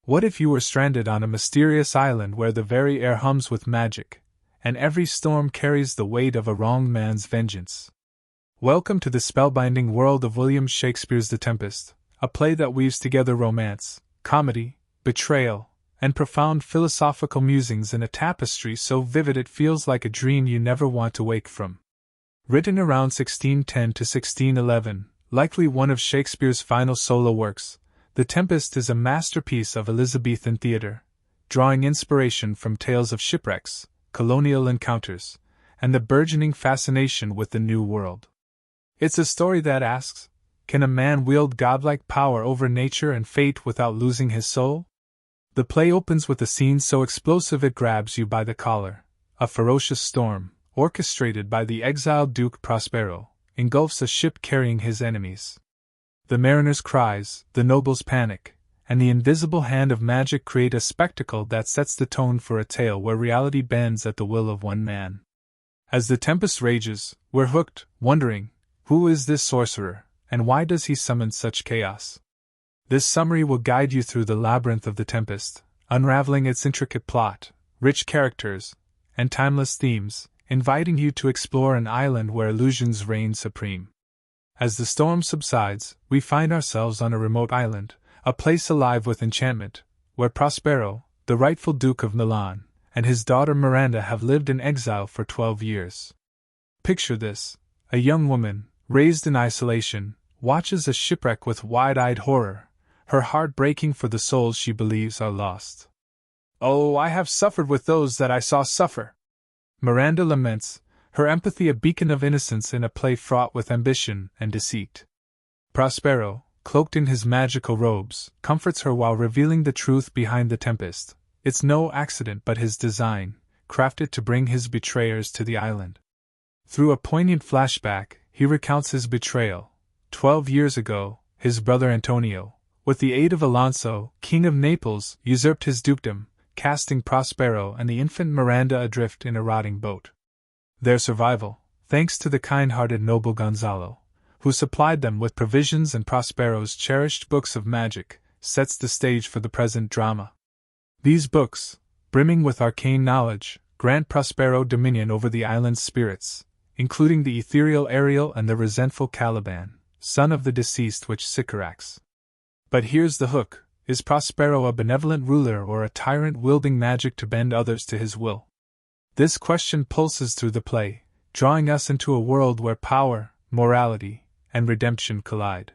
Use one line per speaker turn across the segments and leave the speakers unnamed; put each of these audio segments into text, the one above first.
What if you were stranded on a mysterious island where the very air hums with magic, and every storm carries the weight of a wronged man's vengeance? Welcome to the spellbinding world of William Shakespeare's The Tempest, a play that weaves together romance, comedy, betrayal, and profound philosophical musings in a tapestry so vivid it feels like a dream you never want to wake from. Written around 1610 to 1611, likely one of Shakespeare's final solo works, The Tempest is a masterpiece of Elizabethan theatre, drawing inspiration from tales of shipwrecks, colonial encounters, and the burgeoning fascination with the New World. It's a story that asks, can a man wield godlike power over nature and fate without losing his soul? The play opens with a scene so explosive it grabs you by the collar. A ferocious storm, orchestrated by the exiled Duke Prospero, engulfs a ship carrying his enemies. The mariner's cries, the noble's panic, and the invisible hand of magic create a spectacle that sets the tone for a tale where reality bends at the will of one man. As the tempest rages, we're hooked, wondering, who is this sorcerer, and why does he summon such chaos? This summary will guide you through the labyrinth of the Tempest, unraveling its intricate plot, rich characters, and timeless themes, inviting you to explore an island where illusions reign supreme. As the storm subsides, we find ourselves on a remote island, a place alive with enchantment, where Prospero, the rightful Duke of Milan, and his daughter Miranda have lived in exile for 12 years. Picture this: a young woman, raised in isolation, watches a shipwreck with wide-eyed horror, her heart breaking for the souls she believes are lost. "Oh, I have suffered with those that I saw suffer," Miranda laments, her empathy a beacon of innocence in a play fraught with ambition and deceit. Prospero, cloaked in his magical robes, comforts her while revealing the truth behind the tempest. It's no accident but his design, crafted to bring his betrayers to the island. Through a poignant flashback, he recounts his betrayal. 12 years ago, his brother Antonio, with the aid of Alonso, King of Naples, usurped his dukedom, casting Prospero and the infant Miranda adrift in a rotting boat. Their survival, thanks to the kind-hearted noble Gonzalo, who supplied them with provisions and Prospero's cherished books of magic, sets the stage for the present drama. These books, brimming with arcane knowledge, grant Prospero dominion over the island's spirits, including the ethereal Ariel and the resentful Caliban, son of the deceased witch Sycorax. But here's the hook: is Prospero a benevolent ruler or a tyrant wielding magic to bend others to his will? This question pulses through the play, drawing us into a world where power, morality, and redemption collide.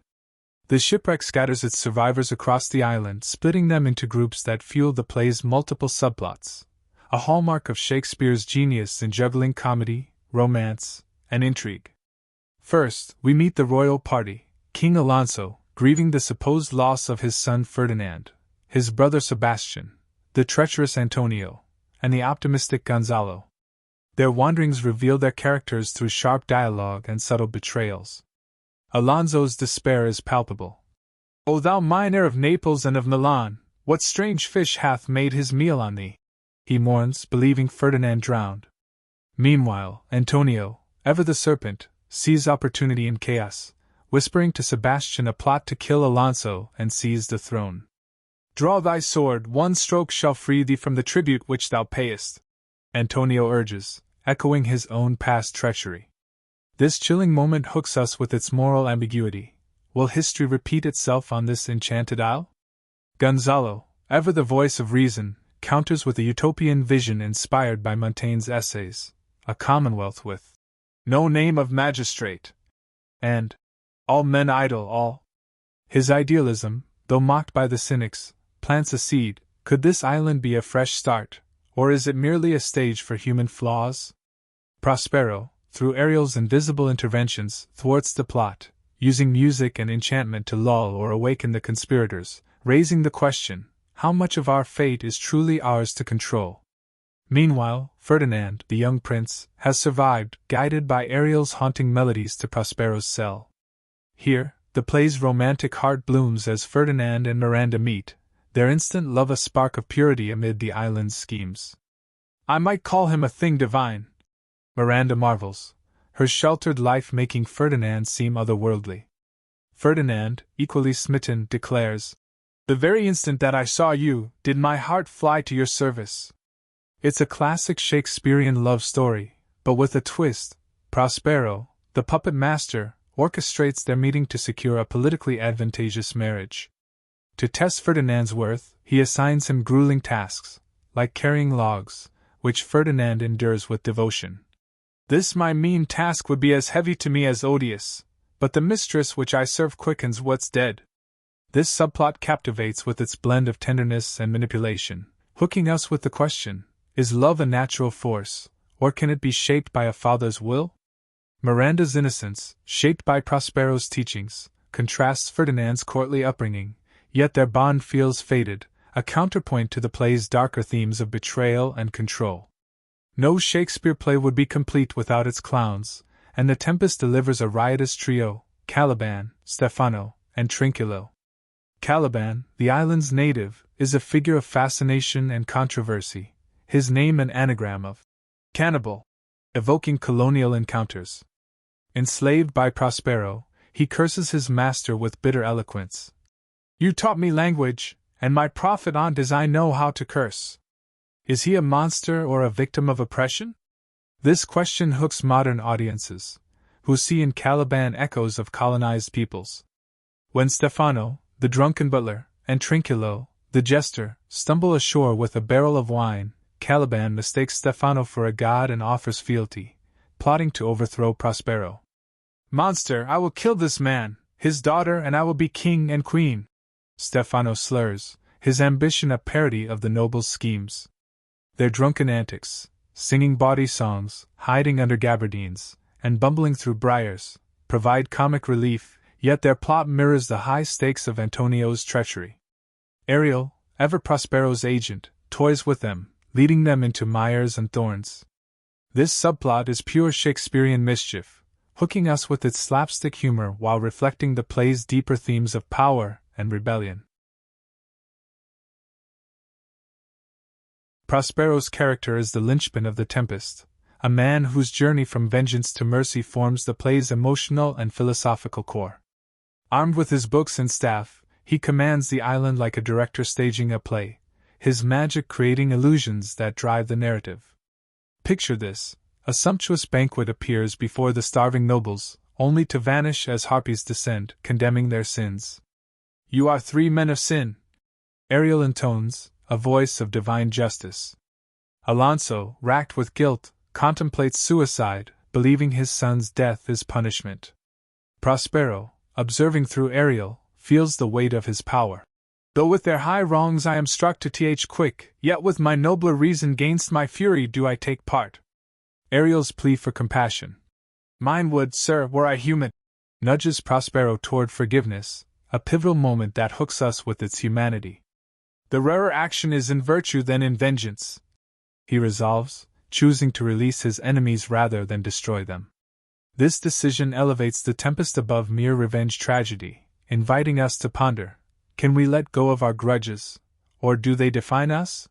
The shipwreck scatters its survivors across the island, splitting them into groups that fuel the play's multiple subplots, a hallmark of Shakespeare's genius in juggling comedy, romance, and intrigue. First, we meet the royal party: King Alonso, grieving the supposed loss of his son Ferdinand, his brother Sebastian, the treacherous Antonio, and the optimistic Gonzalo. Their wanderings reveal their characters through sharp dialogue and subtle betrayals. Alonso's despair is palpable. "O thou miner of Naples and of Milan, what strange fish hath made his meal on thee?" he mourns, believing Ferdinand drowned. Meanwhile, Antonio, ever the serpent, sees opportunity in chaos, whispering to Sebastian a plot to kill Alonso and seize the throne. "Draw thy sword, one stroke shall free thee from the tribute which thou payest," Antonio urges, echoing his own past treachery. This chilling moment hooks us with its moral ambiguity. Will history repeat itself on this enchanted isle? Gonzalo, ever the voice of reason, counters with a utopian vision inspired by Montaigne's essays, a commonwealth with no name of magistrate, and all men idle, all. His idealism, though mocked by the cynics, plants a seed. Could this island be a fresh start, or is it merely a stage for human flaws? Prospero, through Ariel's invisible interventions, thwarts the plot, using music and enchantment to lull or awaken the conspirators, raising the question: how much of our fate is truly ours to control? Meanwhile, Ferdinand, the young prince, has survived, guided by Ariel's haunting melodies to Prospero's cell. Here, the play's romantic heart blooms as Ferdinand and Miranda meet, their instant love a spark of purity amid the island's schemes. "I might call him a thing divine," Miranda marvels, her sheltered life making Ferdinand seem otherworldly. Ferdinand, equally smitten, declares, The very instant that I saw you, did my heart fly to your service. It's a classic Shakespearean love story, but with a twist. Prospero, the puppet master, orchestrates their meeting to secure a politically advantageous marriage. To test Ferdinand's worth, he assigns him grueling tasks, like carrying logs, which Ferdinand endures with devotion. This my mean task would be as heavy to me as odious, but the mistress which I serve quickens what's dead. This subplot captivates with its blend of tenderness and manipulation, hooking us with the question, is love a natural force, or can it be shaped by a father's will? Miranda's innocence, shaped by Prospero's teachings, contrasts Ferdinand's courtly upbringing, yet their bond feels fated, a counterpoint to the play's darker themes of betrayal and control. No Shakespeare play would be complete without its clowns, and The Tempest delivers a riotous trio, Caliban, Stefano, and Trinculo. Caliban, the island's native, is a figure of fascination and controversy, his name an anagram of cannibal, evoking colonial encounters. Enslaved by Prospero, he curses his master with bitter eloquence. You taught me language, and my profit on't is I know how to curse. Is he a monster or a victim of oppression? This question hooks modern audiences, who see in Caliban echoes of colonized peoples. When Stefano, the drunken butler, and Trinculo, the jester, stumble ashore with a barrel of wine, Caliban mistakes Stefano for a god and offers fealty, plotting to overthrow Prospero. Monster, I will kill this man, his daughter, and I will be king and queen. Stefano slurs, his ambition a parody of the noble's schemes. Their drunken antics, singing bawdy songs, hiding under gabardines, and bumbling through briars, provide comic relief, yet their plot mirrors the high stakes of Antonio's treachery. Ariel, ever Prospero's agent, toys with them, leading them into mires and thorns. This subplot is pure Shakespearean mischief, hooking us with its slapstick humor while reflecting the play's deeper themes of power and rebellion. Prospero's character is the linchpin of The Tempest, a man whose journey from vengeance to mercy forms the play's emotional and philosophical core. Armed with his books and staff, he commands the island like a director staging a play, his magic creating illusions that drive the narrative. Picture this: a sumptuous banquet appears before the starving nobles, only to vanish as harpies descend, condemning their sins. You are 3 men of sin, Ariel intones, a voice of divine justice. Alonso, racked with guilt, contemplates suicide, believing his son's death is punishment. Prospero, observing through Ariel, feels the weight of his power. Though with their high wrongs I am struck to th quick, yet with my nobler reason gainst my fury do I take part. Ariel's plea for compassion. Mine would, sir, were I human, nudges Prospero toward forgiveness, a pivotal moment that hooks us with its humanity. The rarer action is in virtue than in vengeance, he resolves, choosing to release his enemies rather than destroy them. This decision elevates The Tempest above mere revenge tragedy, inviting us to ponder, can we let go of our grudges, or do they define us?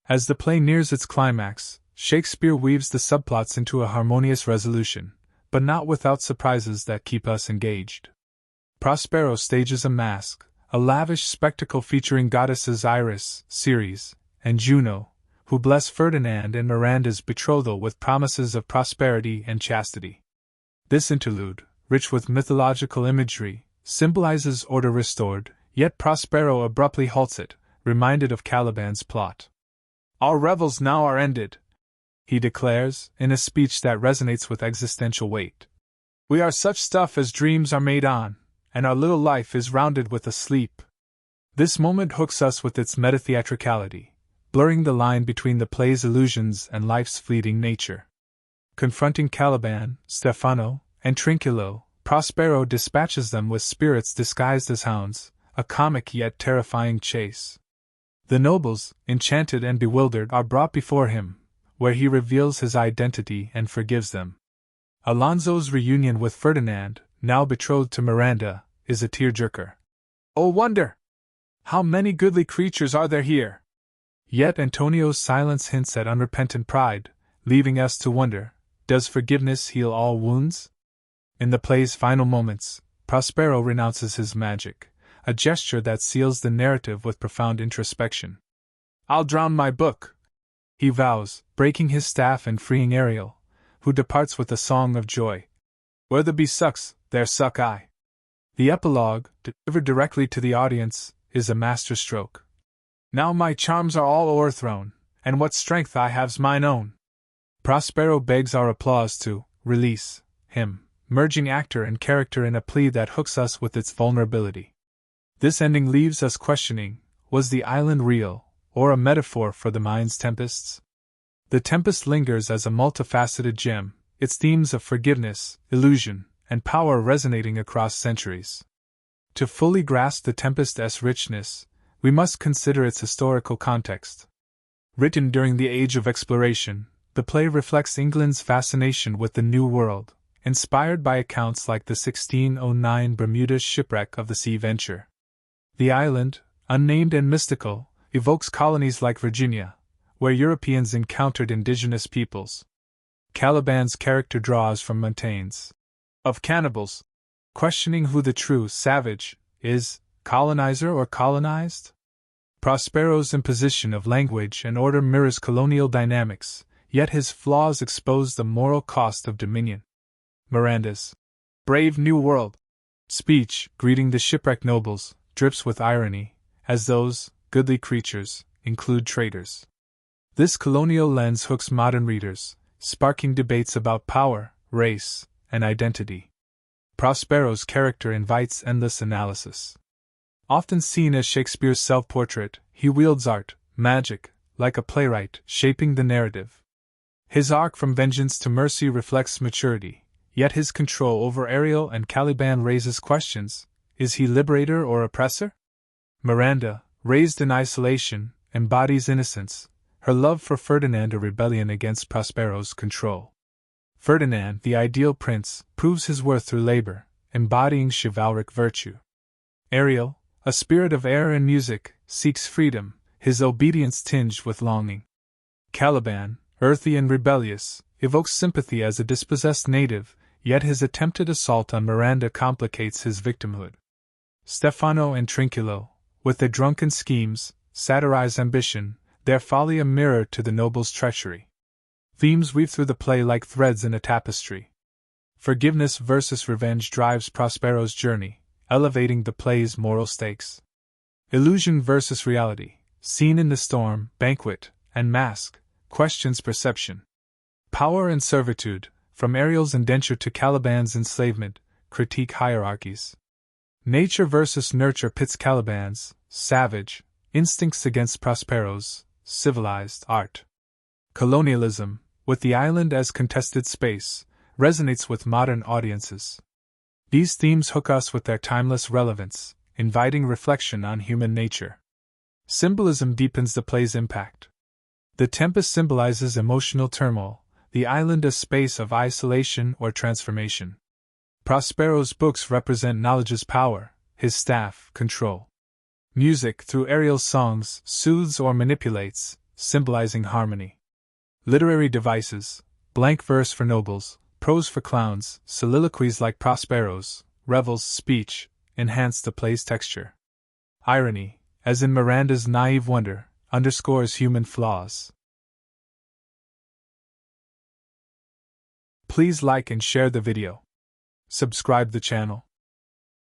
As the play nears its climax, Shakespeare weaves the subplots into a harmonious resolution, but not without surprises that keep us engaged. Prospero stages a masque, a lavish spectacle featuring goddesses Iris, Ceres, and Juno, who bless Ferdinand and Miranda's betrothal with promises of prosperity and chastity. This interlude, rich with mythological imagery, symbolizes order restored, yet Prospero abruptly halts it, reminded of Caliban's plot. Our revels now are ended, he declares, in a speech that resonates with existential weight. We are such stuff as dreams are made on, and our little life is rounded with a sleep. This moment hooks us with its metatheatricality, blurring the line between the play's illusions and life's fleeting nature. Confronting Caliban, Stefano, and Trinculo, Prospero dispatches them with spirits disguised as hounds, a comic yet terrifying chase. The nobles, enchanted and bewildered, are brought before him, where he reveals his identity and forgives them. Alonso's reunion with Ferdinand, now betrothed to Miranda, is a tearjerker. Oh wonder! How many goodly creatures are there here? Yet Antonio's silence hints at unrepentant pride, leaving us to wonder, does forgiveness heal all wounds? In the play's final moments, Prospero renounces his magic, a gesture that seals the narrative with profound introspection. "I'll drown my book," he vows, breaking his staff and freeing Ariel, who departs with a song of joy. "Where the bee sucks, there suck I." The epilogue, delivered directly to the audience, is a masterstroke. "Now my charms are all o'erthrown, and what strength I have's mine own." Prospero begs our applause to release him, merging actor and character in a plea that hooks us with its vulnerability. This ending leaves us questioning, was the island real, or a metaphor for the mind's tempests? The Tempest lingers as a multifaceted gem, its themes of forgiveness, illusion, and power resonating across centuries. To fully grasp the Tempest's richness, we must consider its historical context. Written during the Age of Exploration, the play reflects England's fascination with the New World, inspired by accounts like the 1609 Bermuda shipwreck of the Sea Venture. The island, unnamed and mystical, evokes colonies like Virginia, where Europeans encountered indigenous peoples. Caliban's character draws from Montaigne's of cannibals, questioning who the true savage is, colonizer or colonized. Prospero's imposition of language and order mirrors colonial dynamics, yet his flaws expose the moral cost of dominion. Miranda's brave New World speech, greeting the shipwrecked nobles, drips with irony, as those goodly creatures include traitors. This colonial lens hooks modern readers, sparking debates about power, race, and identity. Prospero's character invites endless analysis. Often seen as Shakespeare's self-portrait, he wields art, magic, like a playwright, shaping the narrative. His arc from vengeance to mercy reflects maturity, yet his control over Ariel and Caliban raises questions: is he liberator or oppressor? Miranda, raised in isolation, embodies innocence, her love for Ferdinand a rebellion against Prospero's control. Ferdinand, the ideal prince, proves his worth through labor, embodying chivalric virtue. Ariel, a spirit of air and music, seeks freedom, his obedience tinged with longing. Caliban, earthy and rebellious, evokes sympathy as a dispossessed native, yet his attempted assault on Miranda complicates his victimhood. Stefano and Trinculo, with their drunken schemes, satirize ambition, their folly a mirror to the noble's treachery. Themes weave through the play like threads in a tapestry. Forgiveness versus revenge drives Prospero's journey, elevating the play's moral stakes. Illusion versus reality, seen in the storm, banquet, and mask, questions perception. Power and servitude, from Ariel's indenture to Caliban's enslavement, critique hierarchies. Nature versus nurture pits Caliban's savage instincts against Prospero's civilized art. Colonialism, with the island as contested space, resonates with modern audiences. These themes hook us with their timeless relevance, inviting reflection on human nature. Symbolism deepens the play's impact. The Tempest symbolizes emotional turmoil, the island a space of isolation or transformation. Prospero's books represent knowledge's power, his staff, control. Music, through Ariel's songs, soothes or manipulates, symbolizing harmony. Literary devices, blank verse for nobles, prose for clowns, soliloquies like Prospero's, Revel's speech, enhance the play's texture. Irony, as in Miranda's naive wonder, underscores human flaws. Please like and share the video. Subscribe the channel.